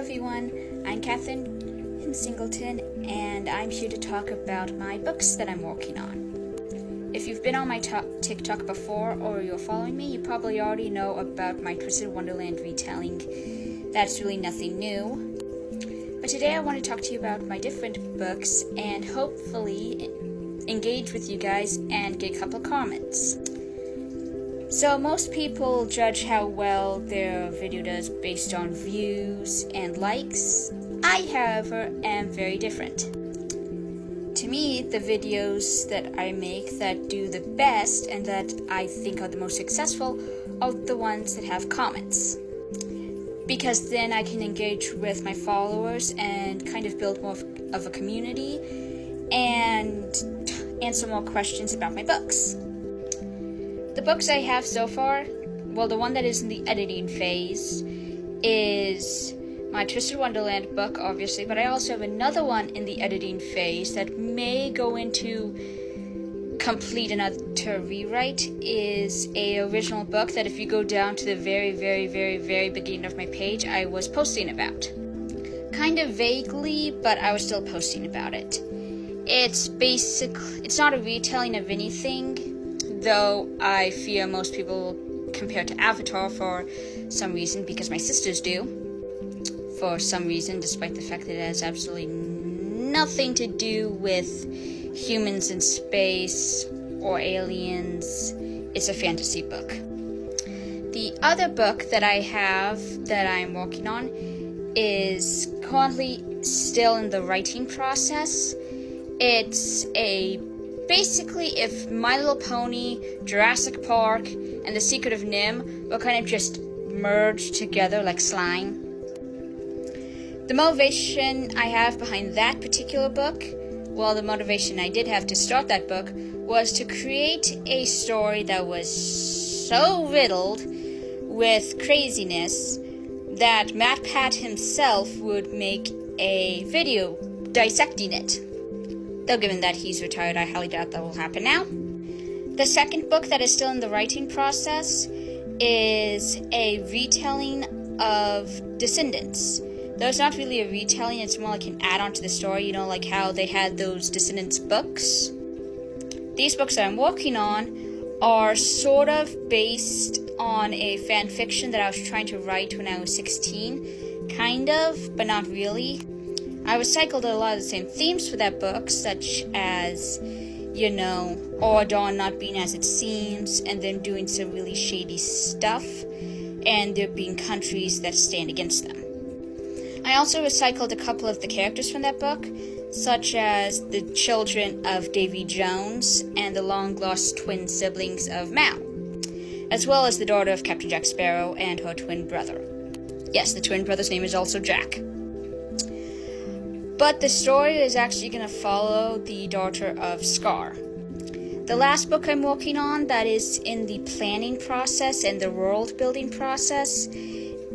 everyone, I'm Catherine Singleton, and I'm here to talk about my books that I'm working on. If you've been on my TikTok before or you're following me, you probably already know about my Twisted Wonderland retelling. That's really nothing new. But today I want to talk to you about my different books and hopefully engage with you guys and get a couple comments. So most people judge how well their video does based on views and likes. I, however, am very different. To me, the videos that I make that do the best and that I think are the most successful are the ones that have comments. Because then I can engage with my followers and kind of build more of a community and answer more questions about my books. The books I have so far, well, the one that is in the editing phase is my Twisted Wonderland book, obviously, but I also have another one in the editing phase that may go into complete another rewrite, is a original book that if you go down to the very beginning of my page, I was posting about. Kind of vaguely, but I was still posting about it. It's not a retelling of anything, though I fear most people compare it to Avatar for some reason, because my sisters do. For some reason, despite the fact that it has absolutely nothing to do with humans in space or aliens. It's a fantasy book. The other book that I have that I'm working on is currently still in the writing process. It's basically if My Little Pony, Jurassic Park, and The Secret of NIMH were kind of just merged together like slime. The motivation I have behind that particular book, well, the motivation I did have to start that book, was to create a story that was so riddled with craziness that MatPat himself would make a video dissecting it. Though given that he's retired, I highly doubt that will happen now. The second book that is still in the writing process is a retelling of Descendants. Though it's not really a retelling, it's more like an add-on to the story, like how they had those Descendants books. These books that I'm working on are sort of based on a fan fiction that I was trying to write when I was 16. Kind of, but not really. I recycled a lot of the same themes for that book, such as, Auradon not being as it seems, and them doing some really shady stuff, and there being countries that stand against them. I also recycled a couple of the characters from that book, such as the children of Davy Jones and the long-lost twin siblings of Mal, as well as the daughter of Captain Jack Sparrow and her twin brother. Yes, the twin brother's name is also Jack. But the story is actually going to follow the daughter of Scar. The last book I'm working on that is in the planning process and the world building process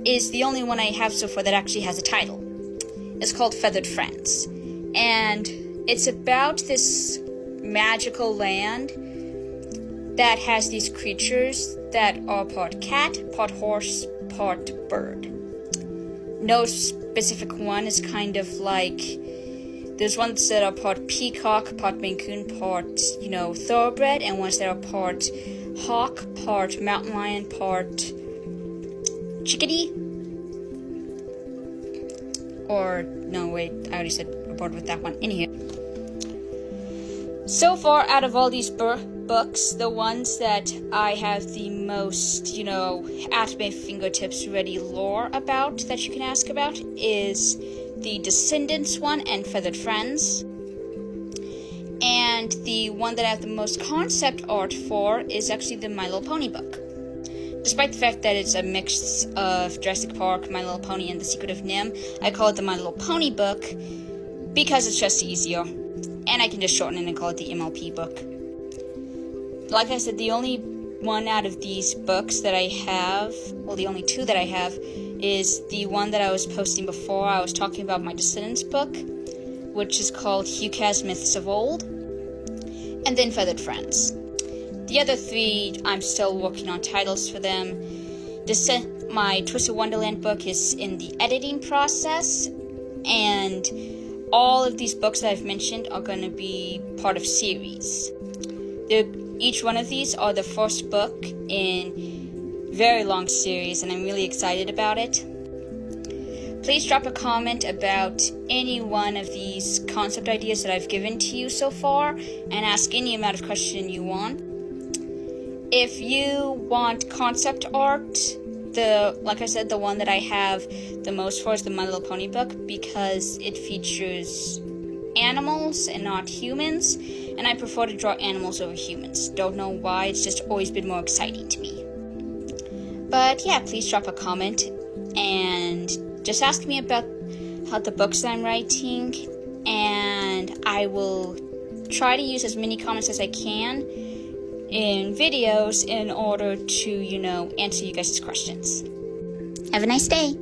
is the only one I have so far that actually has a title. It's called Feathered Friends. And it's about this magical land that has these creatures that are part cat, part horse, part bird. No specific one is kind of like, there's ones that are part peacock, part Maine Coon, part, thoroughbred, and ones that are part hawk, part mountain lion, part chickadee. Or, no, wait, I already said we're bored with that one. Anywho. So far, out of all these books, the ones that I have the most, at my fingertips ready lore about that you can ask about is the Descendants one and Feathered Friends. And the one that I have the most concept art for is actually the My Little Pony book. Despite the fact that it's a mix of Jurassic Park, My Little Pony, and The Secret of NIMH, I call it the My Little Pony book because it's just easier. And I can just shorten it and call it the MLP book. Like I said, the only one out of these books that I have, well, the only two that I have, is the one that I was posting before. I was talking about my Descendants book, which is called Hugh Myths of Old, and then Feathered Friends. The other three, I'm still working on titles for them. My Twisted Wonderland book is in the editing process, and all of these books that I've mentioned are going to be part of series. Each one of these are the first book in a very long series, and I'm really excited about it. Please drop a comment about any one of these concept ideas that I've given to you so far, and ask any amount of question you want. If you want concept art, like I said, the one that I have the most for is the My Little Pony book, because it features animals and not humans, and I prefer to draw animals over humans. Don't know why, it's just always been more exciting to me. But yeah, please drop a comment and just ask me about the books that I'm writing, and I will try to use as many comments as I can in videos in order to, answer you guys' questions. Have a nice day.